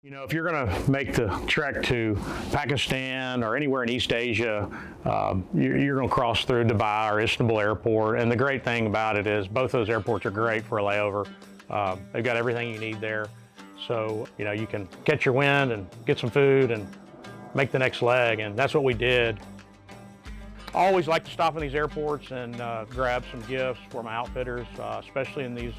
You know, if you're going to make the trek to Pakistan or anywhere in East Asia, you're going to cross through Dubai or Istanbul Airport. And the great thing about it is both those airports are great for a layover. They've got everything you need there. So, you know, you can catch your wind and get some food and make the next leg. And that's what we did. I always like to stop in these airports and grab some gifts for my outfitters, especially in these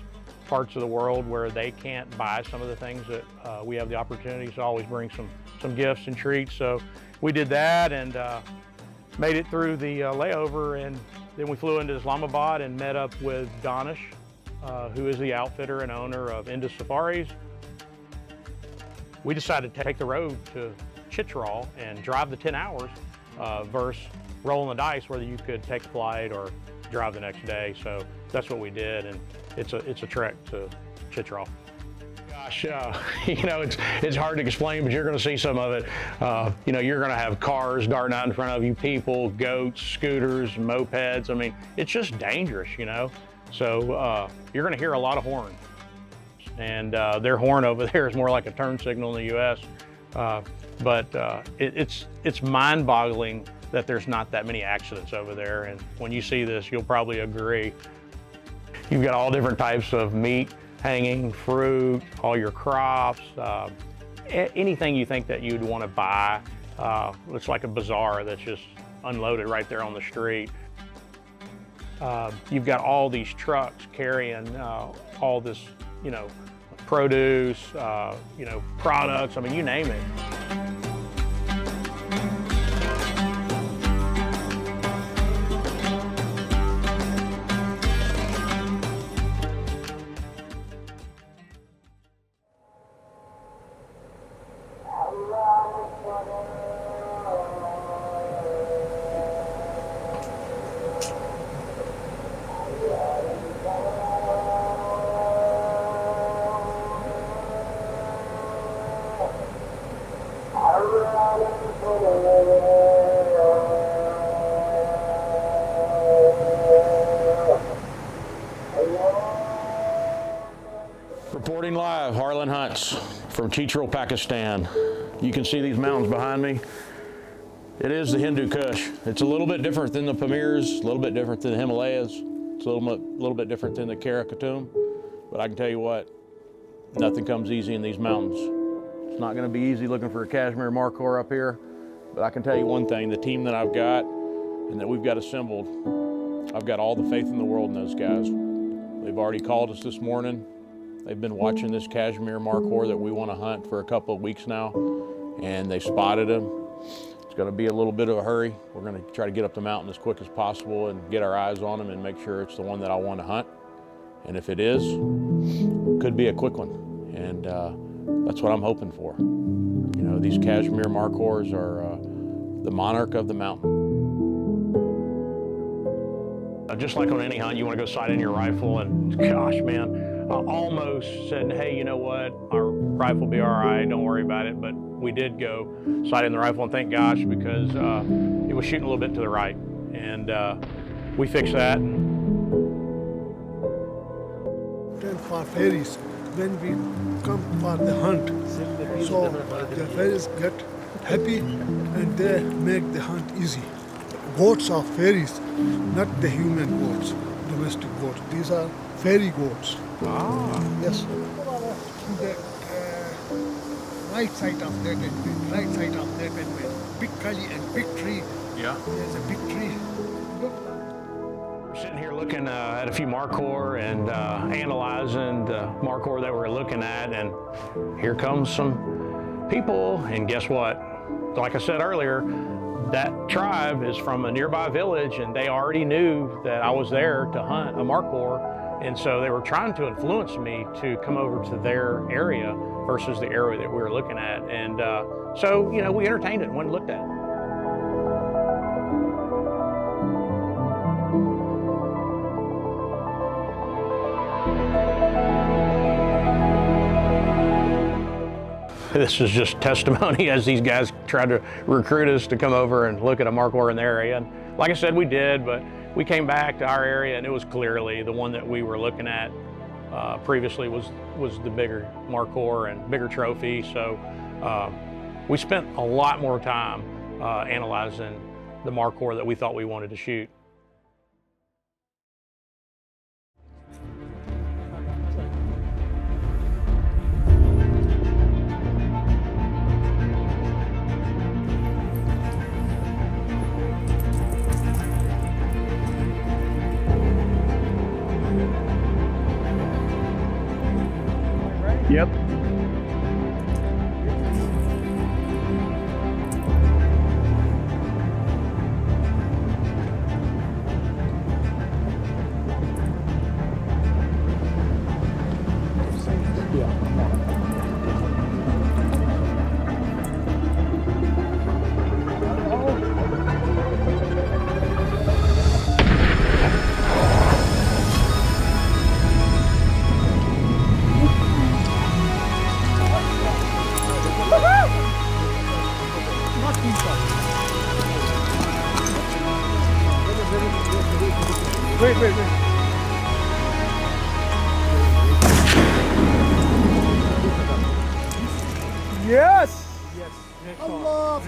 parts of the world where they can't buy some of the things that we have the opportunity. So I always bring some gifts and treats. So we did that and made it through the layover, and then we flew into Islamabad and met up with Danish, who is the outfitter and owner of Insta Safaris. We decided to take the road to Chitral and drive the 10 hours versus rolling the dice whether you could take a flight or drive the next day. So that's what we did, and it's a trek to Chitral. Gosh, you know, it's hard to explain, but you're going to see some of it. You know, you're going to have cars darting out in front of you, people, goats, scooters, mopeds. I mean, it's just dangerous, you know. So you're going to hear a lot of horns, and their horn over there is more like a turn signal in the U.S. But it's mind-boggling that there's not that many accidents over there. And when you see this, you'll probably agree. You've got all different types of meat hanging, fruit, all your crops, anything you think that you'd want to buy. It's like a bazaar that's just unloaded right there on the street. You've got all these trucks carrying all this, you know, produce, you know, products, I mean, you name it. Reporting live, Harlan Hunts from Chitral, Pakistan. You can see these mountains behind me. It is the Hindu Kush. It's a little bit different than the Pamirs, a little bit different than the Himalayas. It's a little bit different than the Karakoram. But I can tell you what, nothing comes easy in these mountains. It's not going to be easy looking for a Kashmir Markhor up here. But I can tell you one thing, the team that I've got and that we've got assembled, I've got all the faith in the world in those guys. They've already called us this morning. They've been watching this Kashmir Markhor that we want to hunt for a couple of weeks now, and they spotted him. It's going to be a little bit of a hurry. We're going to try to get up the mountain as quick as possible and get our eyes on him and make sure it's the one that I want to hunt. And if it is, it could be a quick one. And that's what I'm hoping for. You know, these Kashmir Markhors are the monarch of the mountain. Just like on any hunt, you want to go sight in your rifle, and gosh, man, I almost said, hey, you know what, our rifle will be all right, don't worry about it. But we did go sight in the rifle, and thank gosh, because it was shooting a little bit to the right. And we fixed that. For fairies, when we come for the hunt, so the fairies get happy and they make the hunt easy. Goats are fairies, not the human goats, domestic goats. These are fairy goats. Ah. Yes. The right side of that and right side of that and big gully and big tree. Yeah. There's a big tree. Look. We're sitting here looking at a few Markhor and analyzing the Markhor that we're looking at, and here comes some people, and guess what? Like I said earlier, that tribe is from a nearby village, and they already knew that I was there to hunt a Markhor. And so they were trying to influence me to come over to their area versus the area that we were looking at. And so, you know, we entertained it and went and looked at it. This is just testimony as these guys tried to recruit us to come over and look at a Markhor in their area. And like I said, we did, but we came back to our area and it was clearly the one that we were looking at. previously was the bigger Markhor and bigger trophy. So we spent a lot more time analyzing the Markhor that we thought we wanted to shoot. Yep. Wait. Yes! Allah,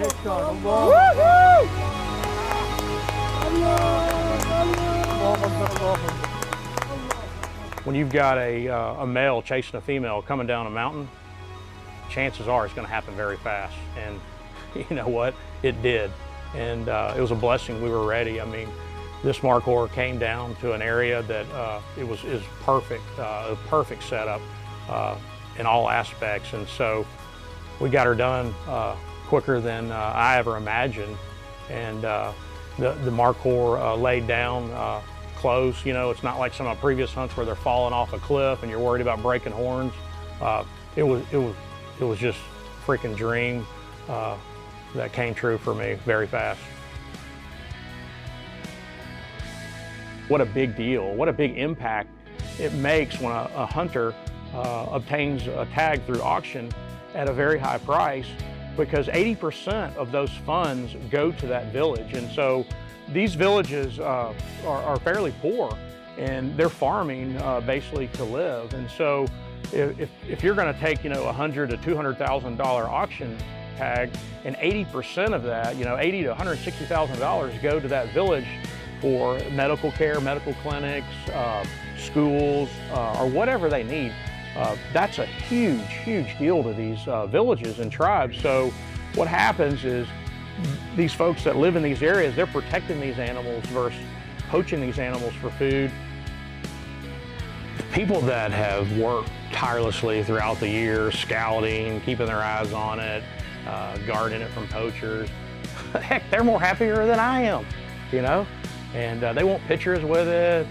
When you've got a male chasing a female coming down a mountain, chances are it's going to happen very fast. And you know what? It did. And it was a blessing we were ready. I mean, this Markhor came down to an area that it was perfect, a perfect setup in all aspects. And so we got her done quicker than I ever imagined. And the Markhor laid down close. You know, it's not like some of my previous hunts where they're falling off a cliff and you're worried about breaking horns. It was just a freaking dream that came true for me very fast. What a big deal, what a big impact it makes when a hunter obtains a tag through auction at a very high price, because 80% of those funds go to that village. And so these villages are fairly poor and they're farming basically to live. And so if you're gonna take, you know, $100,000 to $200,000 auction tag, and 80% of that, you know, $80,000 to $160,000 go to that village for medical care, medical clinics, schools, or whatever they need. That's a huge, huge deal to these villages and tribes. So what happens is these folks that live in these areas, they're protecting these animals versus poaching these animals for food. People that have worked tirelessly throughout the year, scouting, keeping their eyes on it, guarding it from poachers, heck, they're more happier than I am, you know? And they want pictures with it.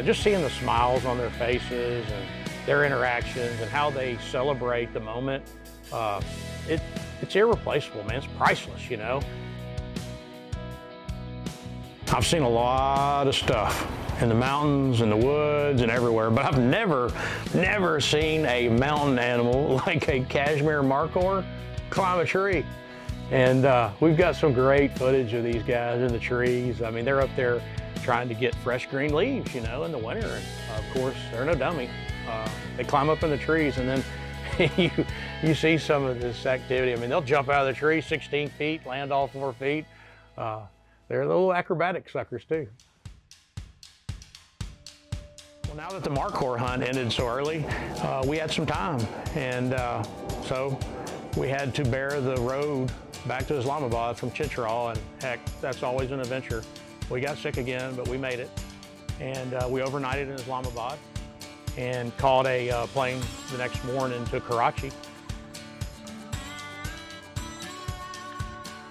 Just seeing the smiles on their faces and their interactions and how they celebrate the moment, it's irreplaceable, man. It's priceless, you know. I've seen a lot of stuff in the mountains and the woods and everywhere, but I've never seen a mountain animal like a Kashmir Markhor climb a tree. And we've got some great footage of these guys in the trees. I mean, they're up there trying to get fresh green leaves, you know, in the winter. And of course, they're no dummy. They climb up in the trees, and then you see some of this activity. I mean, they'll jump out of the tree 16 feet, land all 4 feet. They're little acrobatic suckers too. Well, now that the Markhor hunt ended so early, we had some time. And so we had to bear the road back to Islamabad from Chitral, and heck, that's always an adventure. We got sick again, but we made it. And we overnighted in Islamabad and caught a plane the next morning to Karachi.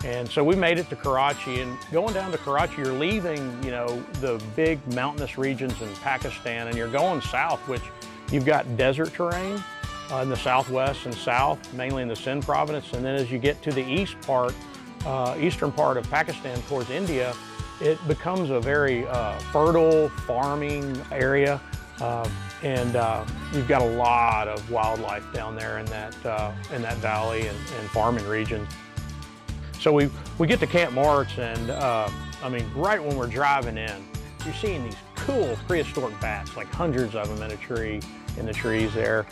And so we made it to Karachi, and going down to Karachi, you're leaving, you know, the big mountainous regions in Pakistan, and you're going south, which you've got desert terrain in the southwest and south, mainly in the Sindh province. And then as you get to the eastern part of Pakistan towards India, it becomes a very fertile farming area. And you've got a lot of wildlife down there in that valley and farming region. So we get to Camp Marks, and I mean, right when we're driving in, you're seeing these cool prehistoric bats, like hundreds of them in the trees there.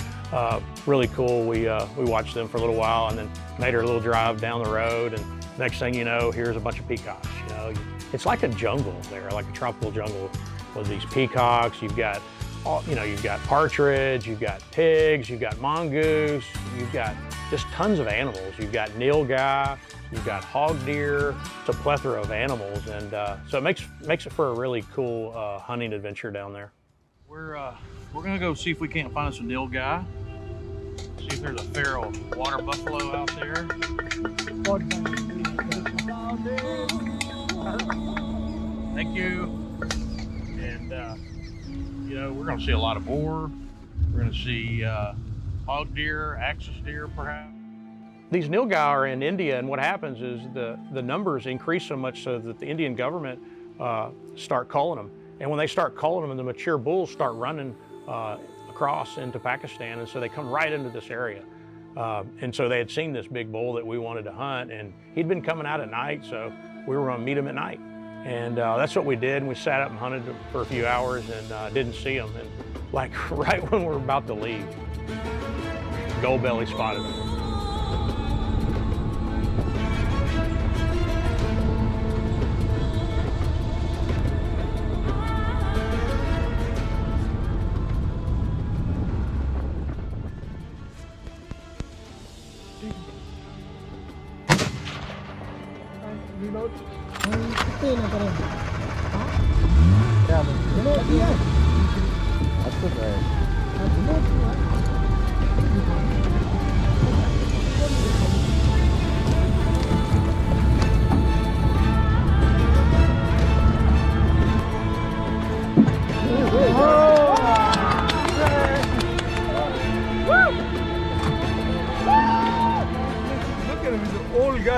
Really cool. We watched them for a little while and then made our little drive down the road, and next thing you know, here's a bunch of peacocks. You know, it's like a jungle there, like a tropical jungle with these peacocks. You've got you've got partridge, you've got pigs, you've got mongoose, you've got just tons of animals. You've got nilgai, you've got hog deer. It's a plethora of animals, and so it makes it for a really cool hunting adventure down there. We're gonna go see if we can't find us a nilgai. See if there's a feral water buffalo out there. Thank you. And you know, we're gonna see a lot of boar. We're gonna see hog deer, axis deer, perhaps. These nilgai are in India, and what happens is the numbers increase so much so that the Indian government start culling them. And when they start culling them, the mature bulls start running across into Pakistan, and so they come right into this area. And so they had seen this big bull that we wanted to hunt, and he'd been coming out at night, so we were gonna meet him at night. And that's what we did, and we sat up and hunted for a few hours and didn't see him. And like right when we were about to leave, gold belly spotted him.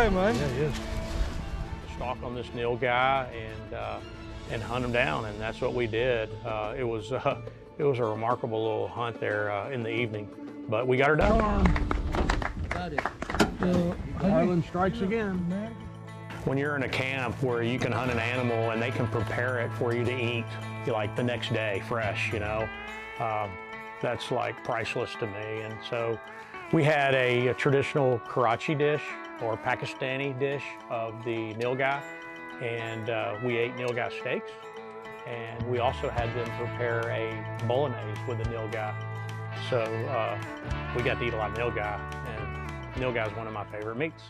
Man. Yeah, he is. Stalk on this nilgai and hunt him down, and that's what we did. It was a remarkable little hunt there in the evening, but we got her done. Got it. Harlan strikes again. When you're in a camp where you can hunt an animal and they can prepare it for you to eat, like the next day, fresh, you know, that's like priceless to me. And so we had a traditional Karachi dish, or Pakistani dish of the nilgai, and we ate nilgai steaks, and we also had them prepare a bolognese with the nilgai. So we got to eat a lot of nilgai, and nilgai is one of my favorite meats.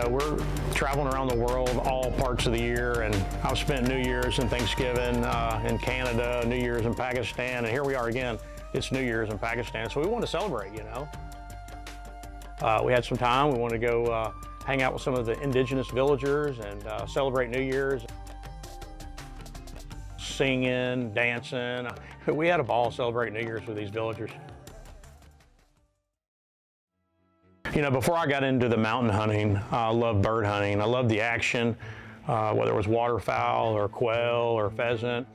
We're traveling around the world all parts of the year, and I've spent New Year's and Thanksgiving in Canada, New Year's in Pakistan, and here we are again. It's New Year's in Pakistan, so we want to celebrate, you know. We had some time. We want to go hang out with some of the indigenous villagers and celebrate New Year's. Singing, dancing. We had a ball celebrating New Year's with these villagers. You know, before I got into the mountain hunting, I loved bird hunting. I loved the action, whether it was waterfowl or quail or pheasant.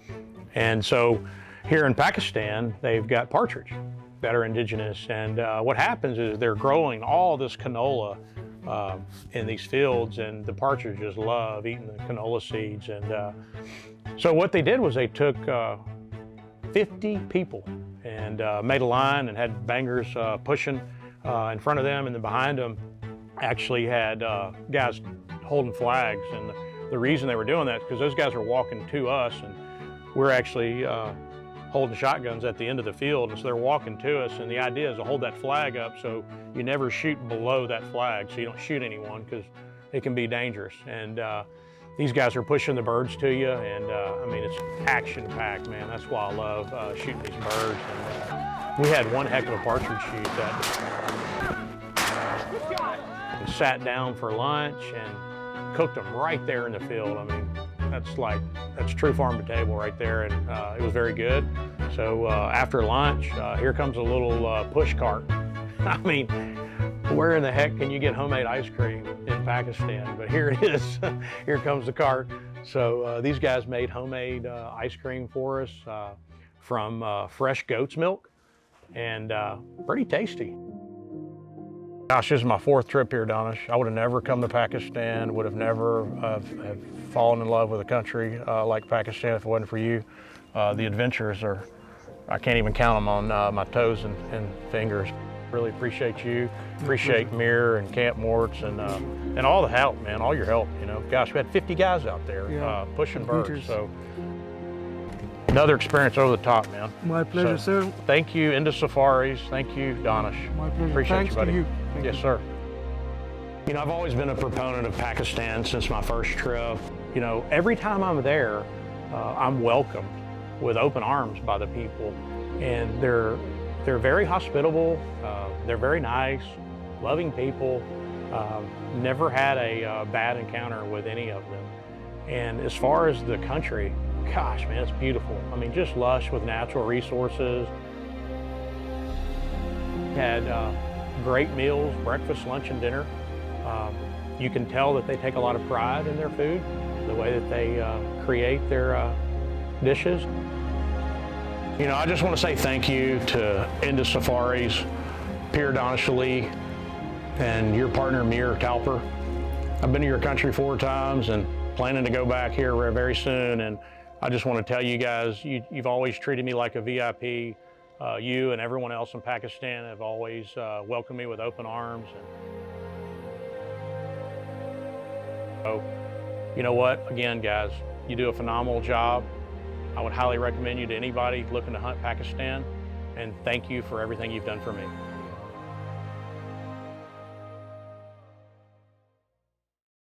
And so here in Pakistan, they've got partridge that are indigenous. And what happens is they're growing all this canola in these fields, and the partridge just love eating the canola seeds. And so what they did was they took 50 people and made a line and had bangers pushing in front of them, and then behind them actually had guys holding flags. And the reason they were doing that is because those guys were walking to us, and we're actually holding shotguns at the end of the field. And so they're walking to us, and the idea is to hold that flag up so you never shoot below that flag, so you don't shoot anyone, because it can be dangerous. And these guys are pushing the birds to you, and I mean, it's action-packed, man. That's why I love shooting these birds. And we had one heck of a partridge shoot that we sat down for lunch and cooked them right there in the field. I mean, that's true farm to table right there, and it was very good. So after lunch, here comes a little push cart. I mean, where in the heck can you get homemade ice cream in Pakistan? But here it is. Here comes the cart. So these guys made homemade ice cream for us from fresh goat's milk, and pretty tasty. Gosh, this is my 4th trip here, Donish. I would have never come to Pakistan, would have never have fallen in love with a country like Pakistan if it wasn't for you. The adventures are, I can't even count them on my toes and fingers. Really appreciate you, appreciate Mir and Camp Mort's, and all the help, man, all your help, you know. Gosh, we had 50 guys out there pushing birds, so another experience over the top, man. My pleasure, sir. Thank you, Inda Safaris. Thank you, Donish. My pleasure. Appreciate Thanks you, buddy. to you. Thank Yes, you. sir. You know, I've always been a proponent of Pakistan since my first trip. You know, every time I'm there, I'm welcomed with open arms by the people, and they're very hospitable. They're very nice, loving people. Never had a bad encounter with any of them. And as far as the country, gosh, man, it's beautiful. I mean, just lush with natural resources. Had great meals, breakfast, lunch, and dinner. You can tell that they take a lot of pride in their food, the way that they create their dishes. You know, I just want to say thank you to Inda Safaris, Pierre Donish Ali, and your partner, Mir Talper. I've been to your country 4 times and planning to go back here very soon. And I just want to tell you guys, you've always treated me like a VIP. You and everyone else in Pakistan have always welcomed me with open arms. And so, you know what? Again, guys, you do a phenomenal job. I would highly recommend you to anybody looking to hunt Pakistan, and thank you for everything you've done for me.